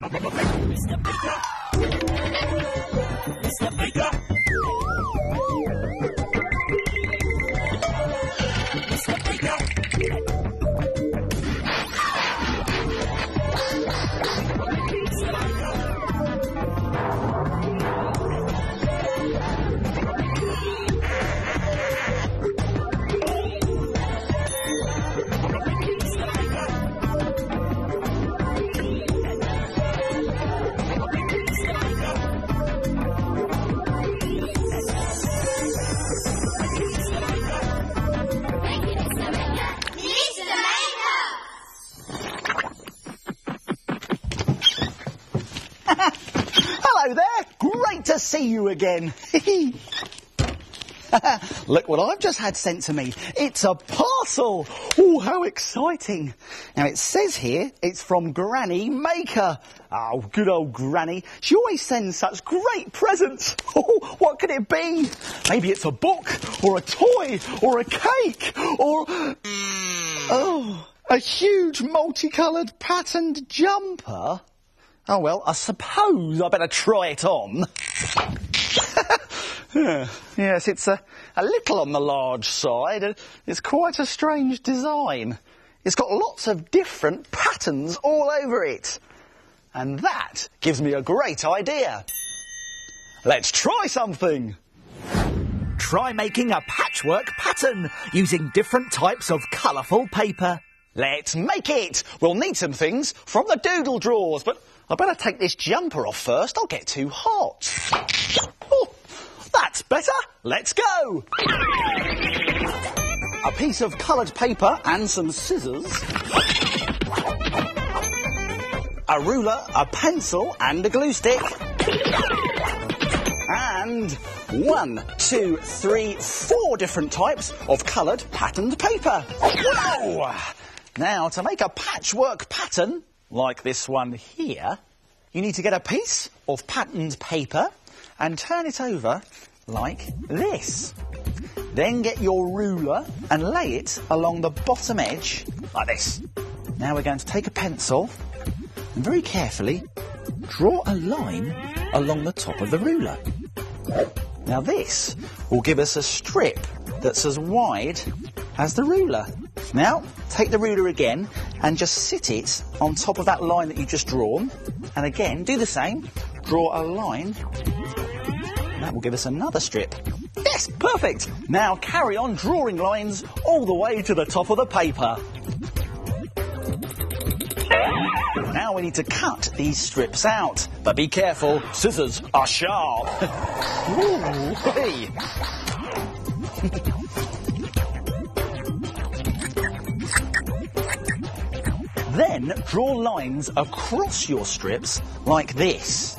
Mr. Baker! Mr. Baker! Mr. Baker! Hello there, great to see you again. Look what I've just had sent to me. It's a parcel. Oh, how exciting. Now it says here it's from Granny Maker. Oh, good old Granny. She always sends such great presents. Oh, what could it be? Maybe it's a book or a toy or a cake or... Oh, a huge multicoloured patterned jumper. Oh, well, I suppose I better try it on. Yes, it's a little on the large side. It's quite a strange design. It's got lots of different patterns all over it. And that gives me a great idea. Let's try something. Try making a patchwork pattern using different types of colourful paper. Let's make it. We'll need some things from the doodle drawers, but I better take this jumper off first. I'll get too hot. Oh, that's better. Let's go. A piece of coloured paper and some scissors. A ruler, a pencil and a glue stick. And 1, 2, 3, 4 different types of coloured patterned paper. Whoa! Now, to make a patchwork pattern, like this one here, you need to get a piece of patterned paper and turn it over like this. Then get your ruler and lay it along the bottom edge like this. Now we're going to take a pencil and very carefully draw a line along the top of the ruler. Now this will give us a strip that's as wide as the ruler. Now, take the ruler again and just sit it on top of that line that you've just drawn. And again, do the same. Draw a line. And that will give us another strip. Yes, perfect. Now carry on drawing lines all the way to the top of the paper. Now we need to cut these strips out. But be careful, scissors are sharp. Ooh, hey. Then draw lines across your strips like this.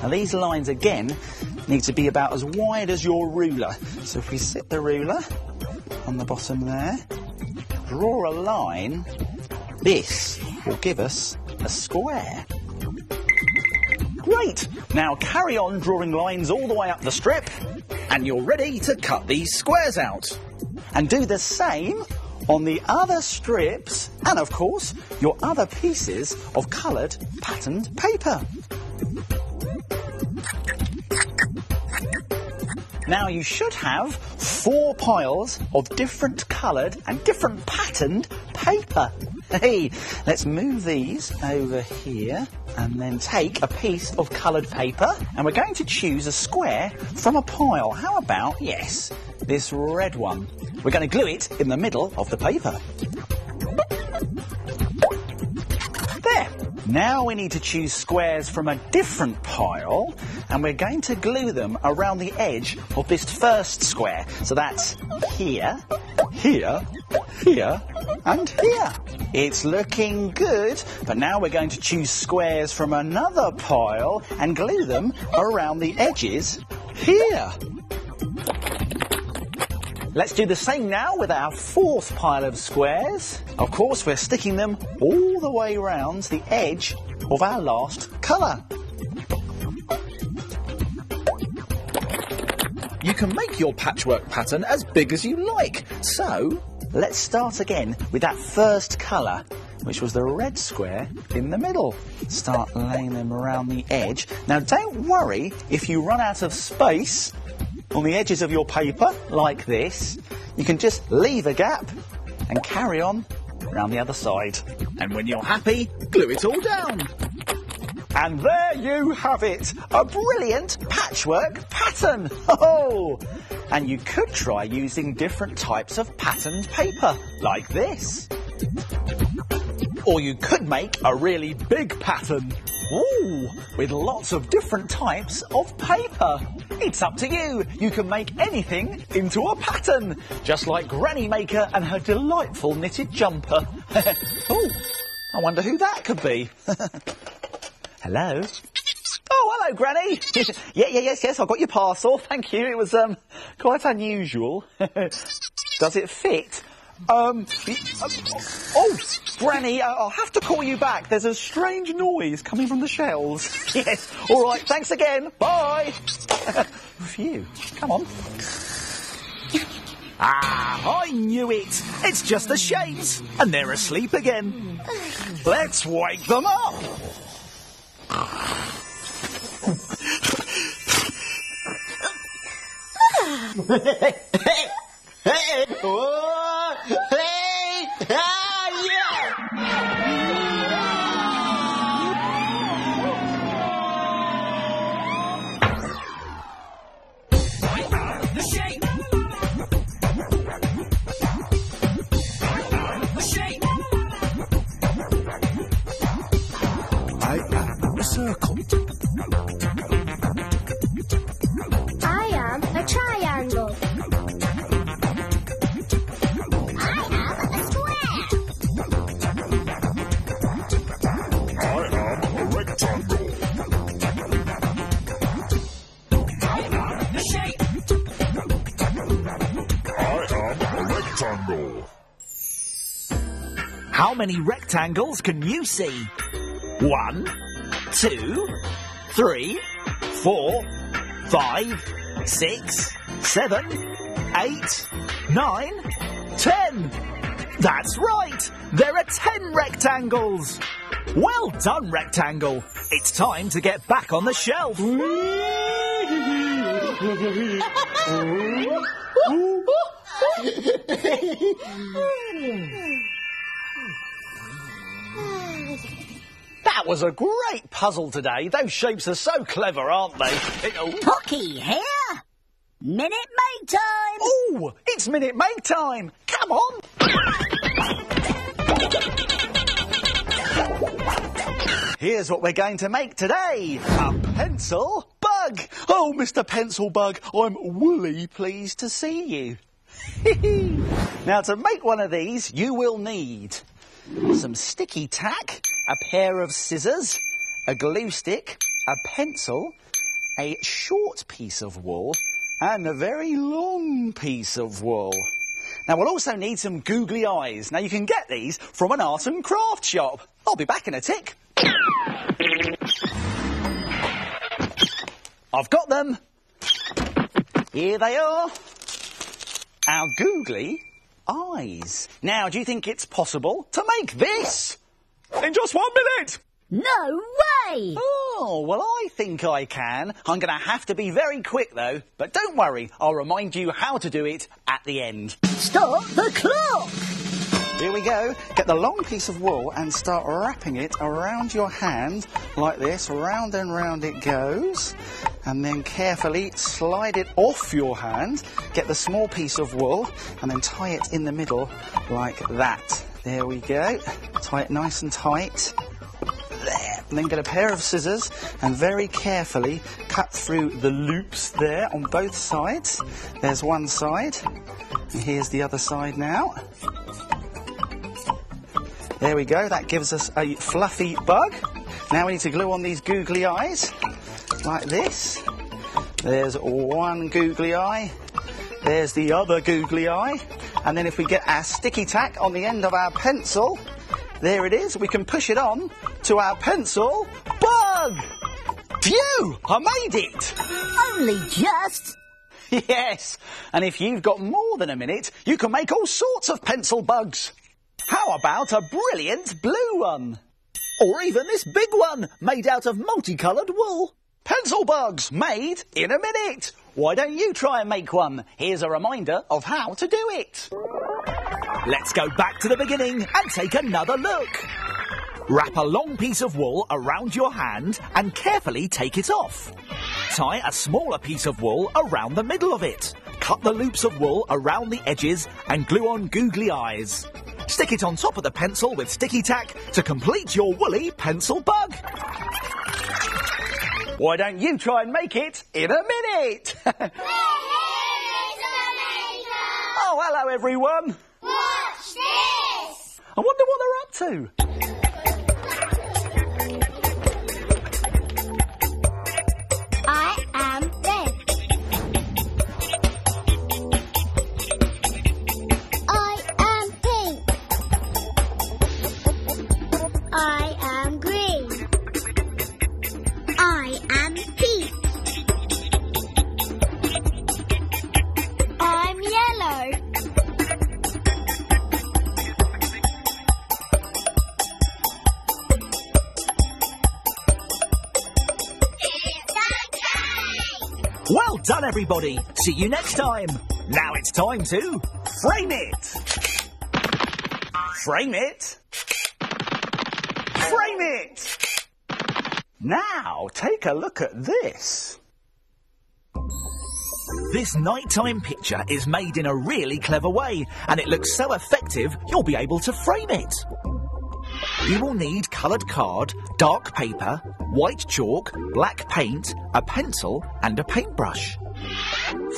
Now these lines again need to be about as wide as your ruler. So if we sit the ruler on the bottom there, draw a line, this will give us a square. Great! Now carry on drawing lines all the way up the strip and you're ready to cut these squares out. And do the same on the other strips and, of course, your other pieces of coloured patterned paper. Now you should have 4 piles of different coloured and different patterned paper. Hey, let's move these over here and then take a piece of coloured paper and we're going to choose a square from a pile. How about, yes, this red one. We're going to glue it in the middle of the paper. There. Now we need to choose squares from a different pile and we're going to glue them around the edge of this first square. So that's here, here, here and here. It's looking good, but now we're going to choose squares from another pile and glue them around the edges here. Let's do the same now with our 4th pile of squares. Of course, we're sticking them all the way around the edge of our last colour. You can make your patchwork pattern as big as you like. So, let's start again with that first colour. which was the red square in the middle. Start laying them around the edge. Now, don't worry if you run out of space on the edges of your paper, like this. You can just leave a gap and carry on around the other side. And when you're happy, glue it all down. And there you have it, a brilliant patchwork pattern. Oh! And you could try using different types of patterned paper, like this. Or you could make a really big pattern. Ooh, with lots of different types of paper. It's up to you. You can make anything into a pattern, just like Granny Maker and her delightful knitted jumper. Oh, I wonder who that could be. Hello? Oh, hello, Granny. Yes, I got your parcel. Thank you. It was quite unusual. Does it fit? Oh, Granny, I'll have to call you back. There's a strange noise coming from the shelves. Yes, all right, thanks again. Bye. Phew, come on. Ah, I knew it. It's just the shades, and they're asleep again. Let's wake them up. I am a circle. I am a triangle. I am a square. I am a rectangle. I am the shape. I am a rectangle. How many rectangles can you see? 1, 2, 3, 4, 5, 6, 7, 8, 9, 10. That's right! There are 10 rectangles! Well done, Rectangle! It's time to get back on the shelf! That was a great puzzle today. Those shapes are so clever, aren't they? Pocky here. Minute Maid time. Oh, it's Minute Maid time. Come on. Here's what we're going to make today. A pencil bug. Oh, Mr. Pencil Bug, I'm woolly pleased to see you. Now, to make one of these, you will need some sticky tack, a pair of scissors, a glue stick, a pencil, a short piece of wool, and a very long piece of wool. Now, we'll also need some googly eyes. Now, you can get these from an art and craft shop. I'll be back in a tick. I've got them. Here they are. Our googly eyes. Now, do you think it's possible to make this in just 1 minute? No way. Oh, well, I think I can. I'm going to have to be very quick, though. But don't worry, I'll remind you how to do it at the end. Stop the clock. Here we go. Get the long piece of wool and start wrapping it around your hand like this. Round and round it goes. And then carefully slide it off your hand. Get the small piece of wool and then tie it in the middle like that. There we go. Tie it nice and tight. There. And then get a pair of scissors and very carefully cut through the loops there on both sides. There's one side. And here's the other side now. There we go, that gives us a fluffy bug. Now we need to glue on these googly eyes, like this. There's one googly eye, there's the other googly eye, and then if we get our sticky tack on the end of our pencil, there it is, we can push it on to our pencil bug! Phew! I made it! Only just. Yes, and if you've got more than a minute, you can make all sorts of pencil bugs. How about a brilliant blue one? Or even this big one, made out of multicoloured wool. Pencil bugs, made in a minute. Why don't you try and make one? Here's a reminder of how to do it. Let's go back to the beginning and take another look. Wrap a long piece of wool around your hand and carefully take it off. Tie a smaller piece of wool around the middle of it. Cut the loops of wool around the edges and glue on googly eyes. Stick it on top of the pencil with sticky tack to complete your woolly pencil bug. Why don't you try and make it in a minute? Oh, hello everyone. Watch this! I wonder what they're up to. I am red. I am pink. I am green. I am peach. I'm yellow. Well done, everybody. See you next time. Now it's time to frame it. Frame it. Frame it. Now, take a look at this. This nighttime picture is made in a really clever way, and it looks so effective you'll be able to frame it. You will need coloured card, dark paper, white chalk, black paint, a pencil and a paintbrush.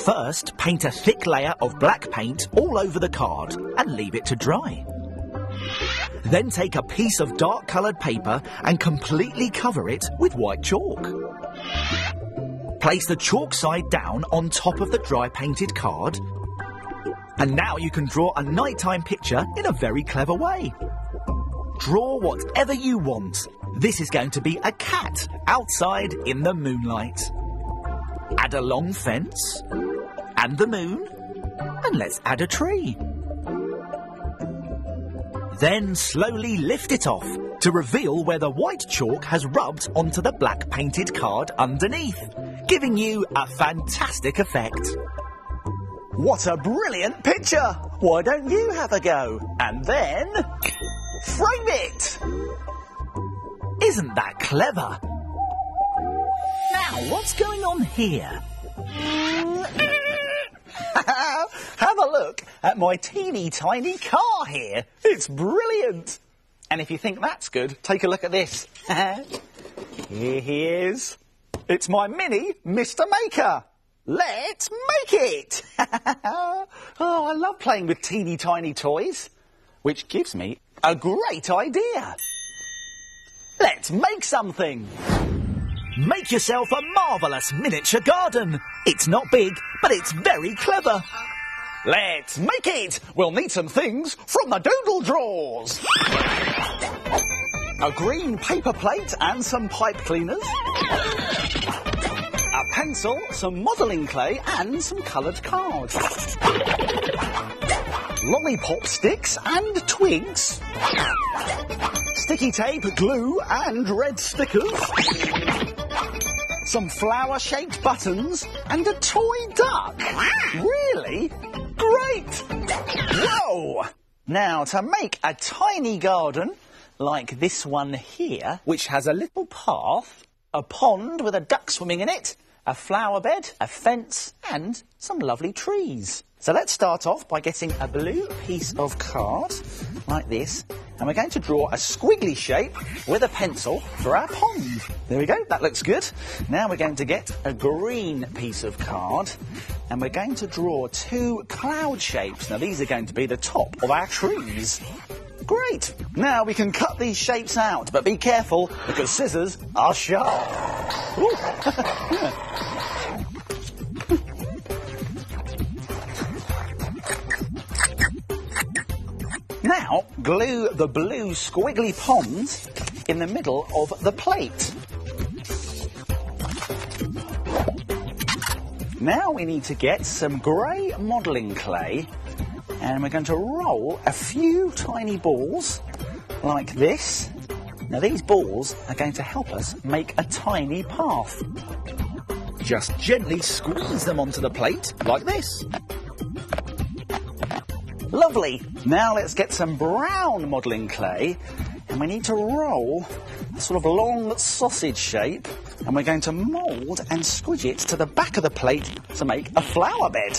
First, paint a thick layer of black paint all over the card and leave it to dry. Then take a piece of dark coloured paper and completely cover it with white chalk. Place the chalk side down on top of the dry painted card. And now you can draw a nighttime picture in a very clever way. Draw whatever you want. This is going to be a cat outside in the moonlight. Add a long fence and the moon, and let's add a tree. Then slowly lift it off to reveal where the white chalk has rubbed onto the black painted card underneath, giving you a fantastic effect. What a brilliant picture! Why don't you have a go? And then frame it! Isn't that clever? Now, what's going on here? Have a look at my teeny tiny car here. It's brilliant. And if you think that's good, take a look at this. Here he is. It's my mini Mr. Maker. Let's make it. Oh, I love playing with teeny tiny toys, which gives me a great idea. Let's make something. Make yourself a marvellous miniature garden. It's not big, but it's very clever. Let's make it. We'll need some things from the doodle drawers. A green paper plate and some pipe cleaners. A pencil, some modelling clay and some coloured cards. Lollipop sticks and twigs. Sticky tape, glue and red stickers. Some flower-shaped buttons and a toy duck. Really? Great! Whoa! Now, to make a tiny garden like this one here, which has a little path, a pond with a duck swimming in it, a flower bed, a fence and some lovely trees. So let's start off by getting a blue piece of card, like this, and we're going to draw a squiggly shape with a pencil for our pond. There we go, that looks good. Now we're going to get a green piece of card, and we're going to draw two cloud shapes. Now these are going to be the top of our trees. Great! Now we can cut these shapes out, but be careful, because scissors are sharp. Now, glue the blue squiggly pond in the middle of the plate. Now we need to get some grey modelling clay And we're going to roll a few tiny balls like this. Now these balls are going to help us make a tiny path. Just gently squeeze them onto the plate like this. Lovely. Now let's get some brown modelling clay, and we need to roll a sort of long sausage shape, and we're going to mould and squidge it to the back of the plate to make a flower bed.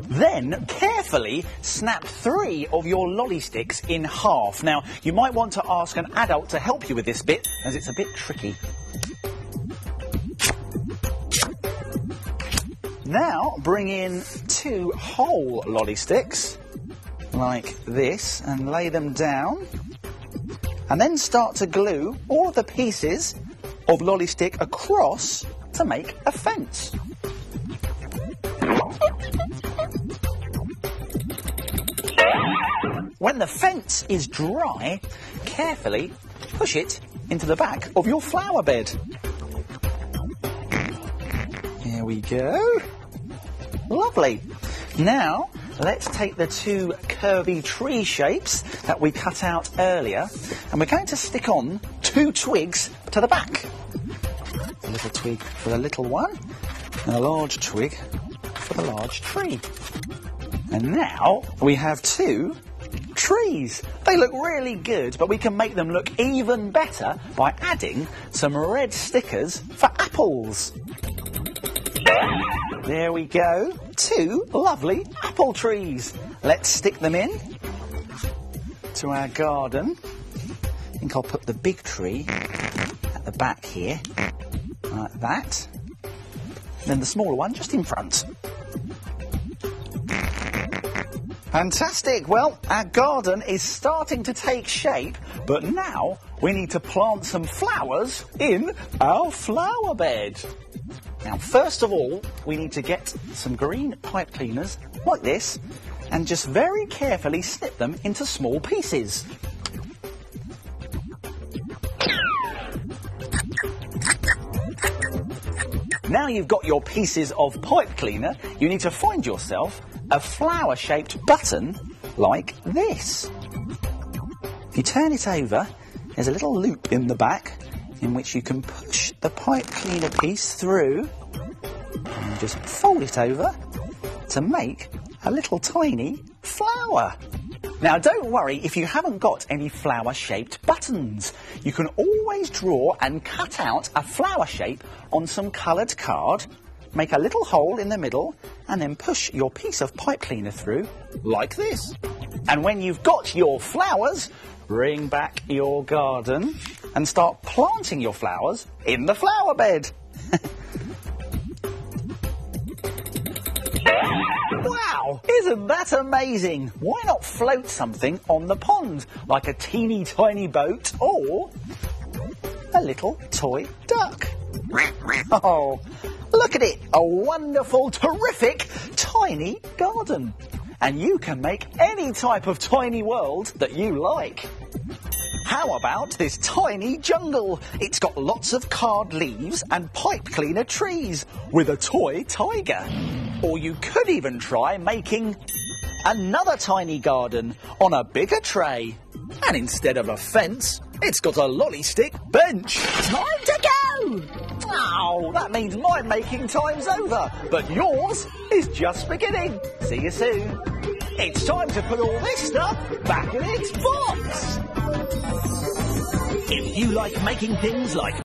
Then carefully snap 3 of your lolly sticks in half. Now you might want to ask an adult to help you with this bit, as it's a bit tricky. Now bring in 2 whole lolly sticks like this and lay them down, and then start to glue all of the pieces of lolly stick across to make a fence. When the fence is dry, carefully push it into the back of your flower bed. Here we go. Lovely. Now, let's take the 2 curvy tree shapes that we cut out earlier, and we're going to stick on 2 twigs to the back. A little twig for the little one, and a large twig for the large tree. And now we have 2 trees. They look really good, but we can make them look even better by adding some red stickers for apples. There we go, 2 lovely apple trees. Let's stick them in to our garden. I think I'll put the big tree at the back here, like that. And then the smaller one just in front. Fantastic! Well, our garden is starting to take shape, but now we need to plant some flowers in our flower bed. Now, first of all, we need to get some green pipe cleaners like this and just very carefully snip them into small pieces. Now you've got your pieces of pipe cleaner, you need to find yourself a flower-shaped button like this. If you turn it over, there's a little loop in the back in which you can push the pipe cleaner piece through and just fold it over to make a little tiny flower. Now don't worry if you haven't got any flower-shaped buttons. You can always draw and cut out a flower shape on some coloured card, make a little hole in the middle, and then push your piece of pipe cleaner through like this. And when you've got your flowers, bring back your garden and start planting your flowers in the flower bed. Wow, isn't that amazing? Why not float something on the pond, like a teeny tiny boat or a little toy duck? Oh, look at it, a wonderful, terrific, tiny garden. And you can make any type of tiny world that you like. How about this tiny jungle? It's got lots of card leaves and pipe cleaner trees with a toy tiger. Or you could even try making another tiny garden on a bigger tray. And instead of a fence, it's got a lolly stick bench. Time to go! Oh, that means my making time's over, but yours is just beginning. See you soon. It's time to put all this stuff back in its box. If you like making things like